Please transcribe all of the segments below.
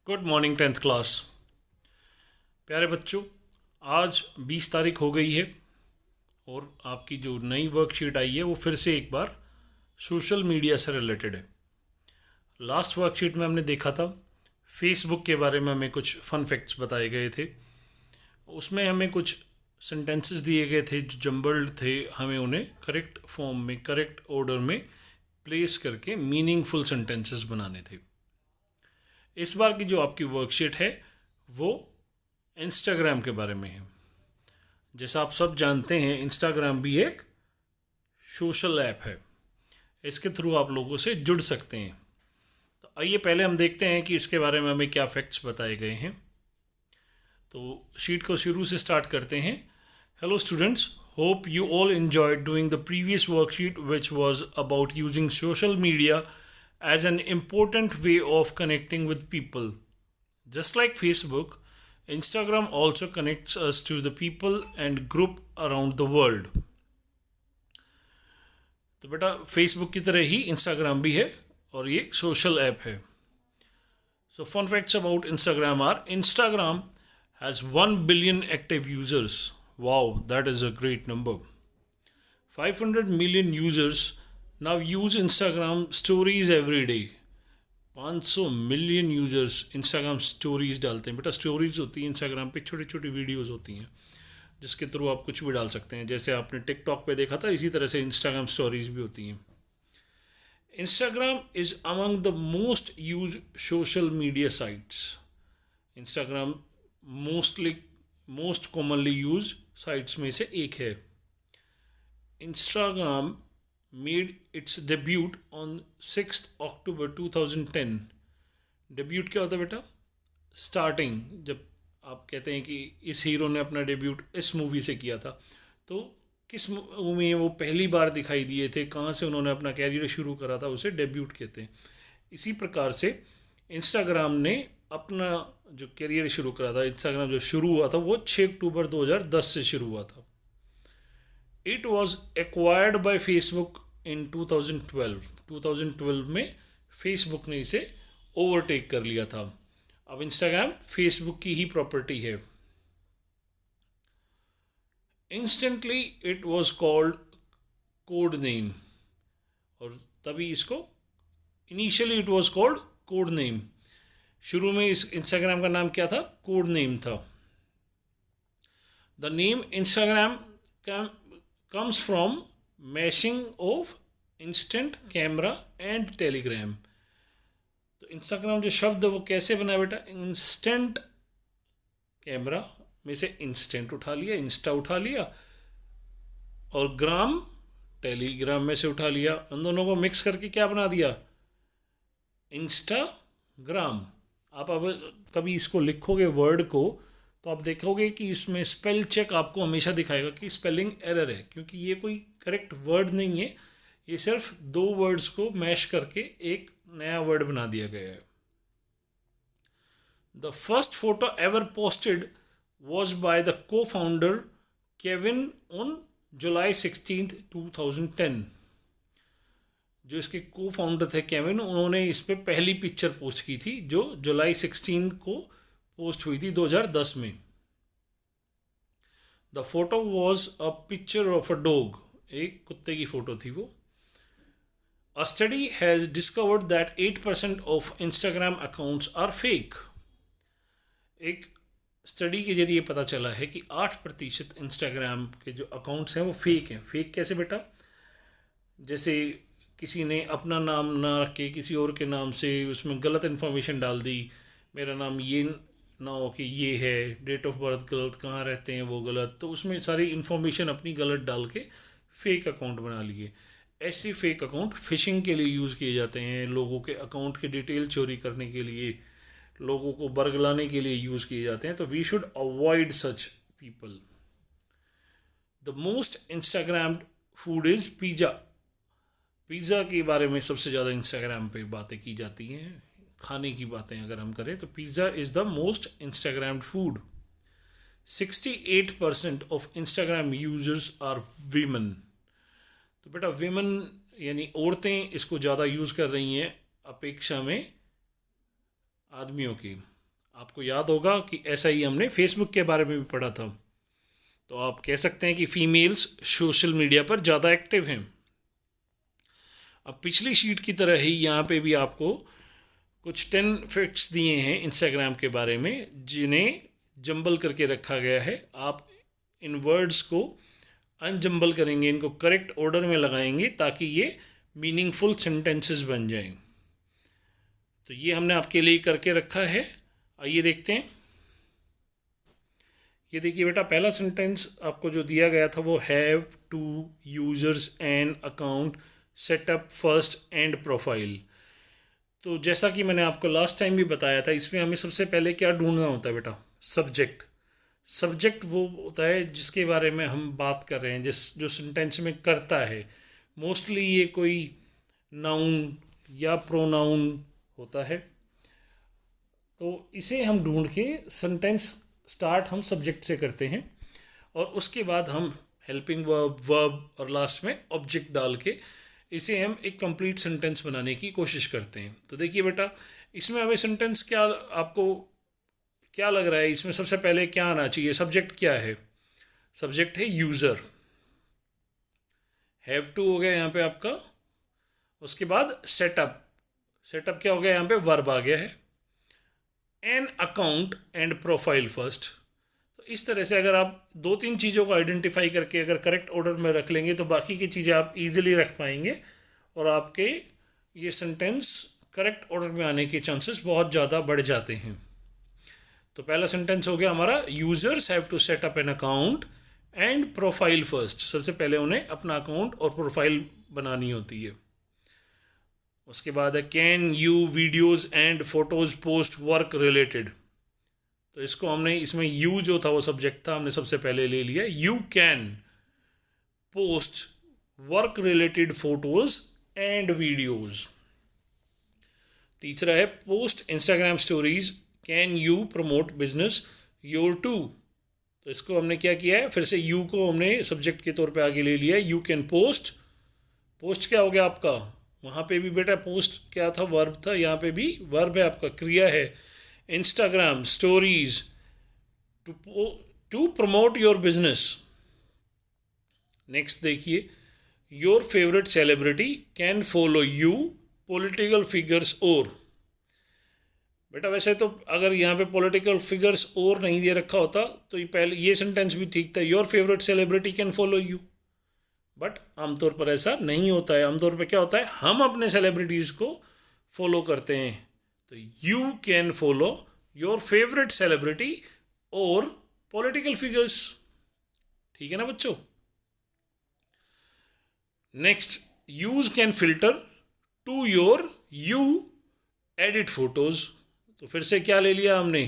Good morning tenth class. प्यारे बच्चों, आज 20 तारीख हो गई है और आपकी जो नई वर्कशीट आई है वो फिर से एक बार सोशल मीडिया से रिलेटेड है। लास्ट वर्कशीट में हमने देखा था फेसबुक के बारे में, हमें कुछ फन फैक्ट्स बताए गए थे। उसमें हमें कुछ सेंटेंसेस दिए गए थे जो जम्बल्ड थे, हमें उन्हें करेक्ट फॉर्म में, करेक्ट ऑर्डर में प्लेस करके मीनिंगफुल सेंटेंसेस बनाने थे। इस बार की जो आपकी वर्कशीट है वो इंस्टाग्राम के बारे में है। जैसा आप सब जानते हैं, इंस्टाग्राम भी एक सोशल ऐप है। इसके थ्रू आप लोगों से जुड़ सकते हैं। तो आइए पहले हम देखते हैं कि इसके बारे में हमें क्या फैक्ट्स बताए गए हैं। तो शीट को शुरू से स्टार्ट करते हैं। Hello students, hope you all enjoyed doing the previous worksheet which was about using social media as an important way of connecting with people. Just like Facebook, Instagram also connects us to the people and group around the world. तो बेटा, Facebook की तरह ही Instagram भी है और ये social app है। So fun facts about Instagram are: Instagram has 1 billion active users. Wow, that is a great number. 500 million users now use Instagram stories every day. 500 million users Instagram stories डालते हैं। बेटा, stories होती हैं Instagram पे, छोटी छोटी videos होती हैं जिसके थ्रू आप कुछ भी डाल सकते हैं। जैसे आपने टिकटॉक पे देखा था, इसी तरह से इंस्टाग्राम स्टोरीज भी होती हैं। Instagram is among the most use social media sites. Instagram most commonly use sites में से एक है। Instagram made its debut on 6th October 2010. Debut क्या होता है बेटा? स्टार्टिंग। जब आप कहते हैं कि इस हीरो ने अपना डेब्यूट इस मूवी से किया था, तो किस मूवी में वो पहली बार दिखाई दिए थे, कहाँ से उन्होंने अपना कैरियर शुरू करा था, उसे डेब्यूट कहते हैं। इसी प्रकार से इंस्टाग्राम ने अपना जो कैरियर शुरू करा था, इंस्टाग्राम जो शुरू हुआ था वो 6 अक्टूबर 2010 से शुरू हुआ था। It was acquired by Facebook in 2012। 2012 में फेसबुक ने इसे ओवरटेक कर लिया था। अब इंस्टाग्राम फेसबुक की ही प्रॉपर्टी है। Instantly it was called code name, और तभी इसको initially it was called code name. शुरू में इस इंस्टाग्राम का नाम क्या था? कोड नेम था। The name Instagram comes from mashing of instant camera and Telegram. तो इंस्टाग्राम जो शब्द है वो कैसे बना बेटा? इंस्टेंट कैमरा में से इंस्टेंट उठा लिया, इंस्टा उठा लिया, और ग्राम टेलीग्राम में से उठा लिया। उन दोनों को मिक्स करके क्या बना दिया? इंस्टाग्राम। आप अब कभी इसको लिखोगे वर्ड को, तो आप देखोगे कि इसमें स्पेल चेक आपको हमेशा दिखाएगा कि स्पेलिंग एरर है, क्योंकि ये कोई करेक्ट वर्ड नहीं है। ये सिर्फ दो वर्ड्स को मैश करके एक नया वर्ड बना दिया गया है। The first photo ever posted was by the को फाउंडर केविन ऑन जुलाई 16, 2010। जो इसके को फाउंडर थे केविन, उन्होंने इस पर पहली पिक्चर पोस्ट की थी जो जुलाई 16 को पोस्ट हुई थी 2010 में। The photo was a picture of a dog. एक कुत्ते की फोटो थी वो। A study has discovered that 8% of Instagram accounts are fake. एक स्टडी के जरिए पता चला है कि 8% इंस्टाग्राम के जो अकाउंट्स हैं वो फेक हैं। फेक कैसे बेटा? जैसे किसी ने अपना नाम ना रख के किसी और के नाम से उसमें गलत इन्फॉर्मेशन डाल दी। मेरा नाम ये ना हो कि ये है, डेट ऑफ बर्थ गलत, कहाँ रहते हैं वो गलत, तो उसमें सारी इन्फॉर्मेशन अपनी गलत डाल के फेक अकाउंट बना लिए। ऐसे फेक अकाउंट फिशिंग के लिए यूज़ किए जाते हैं, लोगों के अकाउंट के डिटेल चोरी करने के लिए, लोगों को बरगलाने के लिए यूज़ किए जाते हैं। तो we should avoid such people. The most Instagrammed food is pizza. Pizza के बारे में सबसे ज़्यादा इंस्टाग्राम पे बातें की जाती हैं। खाने की बातें अगर हम करें तो pizza is the most Instagrammed food. 68% of Instagram users are women. तो बेटा, वीमेन यानी औरतें इसको ज़्यादा यूज़ कर रही हैं अपेक्षा में आदमियों की। आपको याद होगा कि ऐसा ही हमने फेसबुक के बारे में भी पढ़ा था। तो आप कह सकते हैं कि फीमेल्स सोशल मीडिया पर ज़्यादा एक्टिव हैं। अब पिछली शीट की तरह ही यहाँ पे भी आपको कुछ 10 फैक्ट्स दिए हैं इंस्टाग्राम के बारे में, जिन्हें जंबल करके रखा गया है। आप इन वर्ड्स को अनजंबल करेंगे, इनको करेक्ट ऑर्डर में लगाएंगे ताकि ये मीनिंगफुल सेंटेंसेस बन जाएं। तो ये हमने आपके लिए करके रखा है, आइए देखते हैं। ये देखिए बेटा, पहला सेंटेंस आपको जो दिया गया था वो have to users an account setup first and profile. तो जैसा कि मैंने आपको लास्ट टाइम भी बताया था, इसमें हमें सबसे पहले क्या ढूंढना होता है बेटा? सब्जेक्ट। सब्जेक्ट वो होता है जिसके बारे में हम बात कर रहे हैं, जो सेंटेंस में करता है। मोस्टली ये कोई नाउन या प्रोनाउन होता है। तो इसे हम ढूंढ के सेंटेंस स्टार्ट हम सब्जेक्ट से करते हैं, और उसके बाद हम हेल्पिंग वर्ब, वर्ब और लास्ट में ऑब्जेक्ट डाल के इसे हम एक कंप्लीट सेंटेंस बनाने की कोशिश करते हैं। तो देखिए बेटा, इसमें हमें सेंटेंस क्या, आपको क्या लग रहा है इसमें सबसे पहले क्या आना चाहिए? सब्जेक्ट क्या है? सब्जेक्ट है यूज़र। हैव टू हो गया यहाँ पे आपका। उसके बाद सेटअप। सेटअप क्या हो गया? यहाँ पे वर्ब आ गया है। N account and profile first. तो इस तरह से अगर आप दो तीन चीज़ों को आइडेंटिफाई करके अगर करेक्ट ऑर्डर में रख लेंगे तो बाकी की चीज़ें आप इजीली रख पाएंगे, और आपके ये सेंटेंस करेक्ट ऑर्डर में आने के चांसेस बहुत ज़्यादा बढ़ जाते हैं। तो पहला सेंटेंस हो गया हमारा, users have to set up an account and profile first. सबसे पहले उन्हें अपना अकाउंट और प्रोफाइल बनानी होती है। उसके बाद है can you videos and photos post work related. तो इसको हमने, इसमें यू जो था वो सब्जेक्ट था, हमने सबसे पहले ले लिया। You can post work related photos and videos. तीसरा है post Instagram stories can you promote business your to. तो इसको हमने क्या किया है, फिर से यू को हमने सब्जेक्ट के तौर पे आगे ले लिया है। You can post. पोस्ट क्या हो गया आपका? वहाँ पे भी बेटा पोस्ट क्या था? वर्ब था। यहाँ पे भी वर्ब है आपका, क्रिया है। Instagram stories to promote your business. Next देखिए, your favourite celebrity can follow you political figures और। बेटा वैसे तो अगर यहाँ पे पॉलिटिकल फिगर्स और नहीं दे रखा होता तो ये पहले ये सेंटेंस भी ठीक था, your favourite celebrity can follow you. But आमतौर पर ऐसा नहीं होता है। आमतौर पर क्या होता है, हम अपने सेलिब्रिटीज़ को फॉलो करते हैं। तो you can follow your favourite celebrity और पॉलिटिकल फिगर्स। ठीक है ना बच्चों? Next, use can filter to your you edit photos. तो फिर से क्या ले लिया हमने?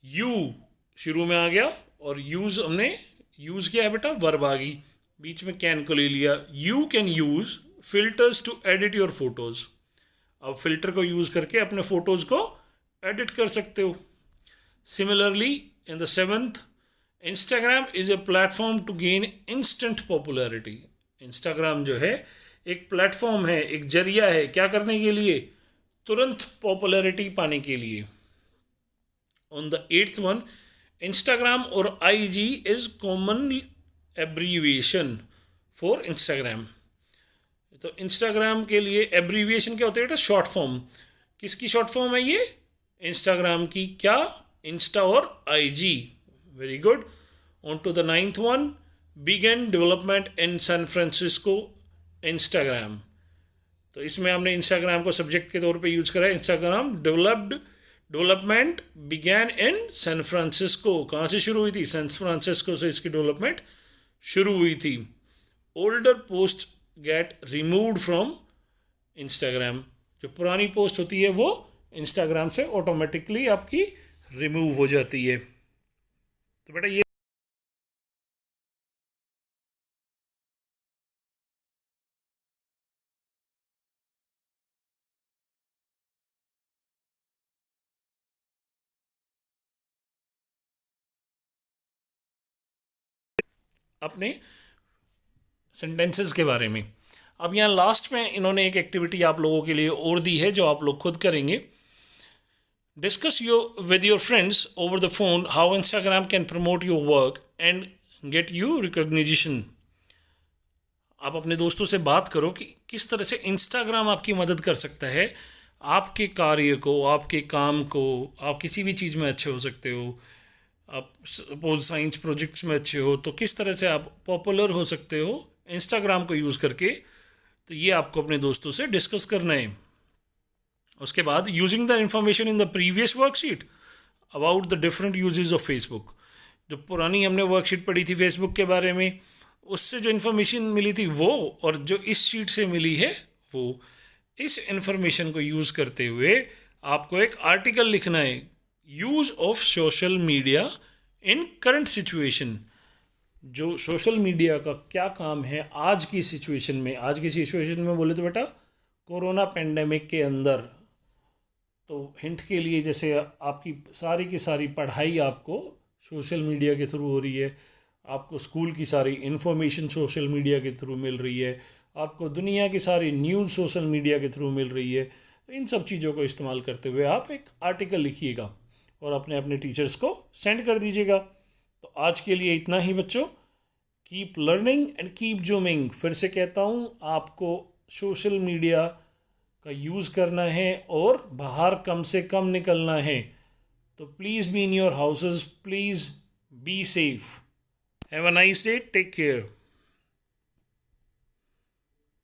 यू शुरू में आ गया और यूज हमने यूज किया है बेटा, वर्ब आ गई, बीच में कैन को ले लिया। You can use filters to edit your photos. अब फिल्टर को यूज करके अपने फोटोज को एडिट कर सकते हो। Similarly in the seventh, Instagram is a platform to gain instant popularity. Instagram जो है एक प्लेटफॉर्म है, एक जरिया है, क्या करने के लिए? तुरंत पॉपुलैरिटी पाने के लिए। On the eighth one, Instagram और IG is common abbreviation for Instagram. तो इंस्टाग्राम के लिए एब्रीविएशन क्या होता है बेटा? Short form. किसकी शॉर्ट फॉर्म है ये? इंस्टाग्राम की। क्या? इंस्टा और IG। Very good. On to the ninth one, began development in San Francisco Instagram. तो इसमें हमने इंस्टाग्राम को सब्जेक्ट के तौर पे यूज करा है। Instagram development began in San Francisco. कहाँ से शुरू हुई थी? सैन फ्रांसिस्को से इसकी डेवलपमेंट शुरू हुई थी। Older post gate removed from Instagram. जो पुरानी पोस्ट होती है वो इंस्टाग्राम से ऑटोमेटिकली आपकी रिमूव हो जाती है। तो बेटा ये अपने सेंटेंसेस के बारे में। अब यहाँ लास्ट में इन्होंने एक एक्टिविटी आप लोगों के लिए और दी है जो आप लोग खुद करेंगे। Discuss with your friends over the phone how Instagram can promote your work and get you recognition. आप अपने दोस्तों से बात करो कि किस तरह से इंस्टाग्राम आपकी मदद कर सकता है आपके कार्य को, आपके काम को. आप किसी भी चीज़ में अच्छे हो सकते हो. आप सपोज साइंस प्रोजेक्ट्स में अच्छे हो तो किस तरह से आप पॉपुलर हो सकते हो इंस्टाग्राम को यूज़ करके. तो ये आपको अपने दोस्तों से डिस्कस करना है. उसके बाद using the information in the previous worksheet about the different uses of Facebook. जो पुरानी हमने वर्कशीट पढ़ी थी फेसबुक के बारे में, उससे जो इन्फॉर्मेशन मिली थी वो, और जो इस शीट से मिली है वो, इस इन्फॉर्मेशन को यूज़ करते हुए आपको एक आर्टिकल लिखना है. Use of social media in current situation. जो सोशल मीडिया का क्या काम है आज की सिचुएशन में. आज की सिचुएशन में बोले तो बेटा कोरोना पेंडेमिक के अंदर, तो हिंट के लिए जैसे आपकी सारी की सारी पढ़ाई आपको सोशल मीडिया के थ्रू हो रही है, आपको स्कूल की सारी इन्फॉर्मेशन सोशल मीडिया के थ्रू मिल रही है, आपको दुनिया की सारी न्यूज़ सोशल मीडिया के थ्रू मिल रही है. तो इन सब चीज़ों को इस्तेमाल करते हुए आप एक आर्टिकल लिखिएगा और अपने अपने टीचर्स को सेंड कर दीजिएगा. तो आज के लिए इतना ही बच्चों. Keep learning and keep zooming. फिर से कहता हूँ, आपको सोशल मीडिया का यूज़ करना है और बाहर कम से कम निकलना है. तो please be in your houses, please be safe. Have a nice day, take care.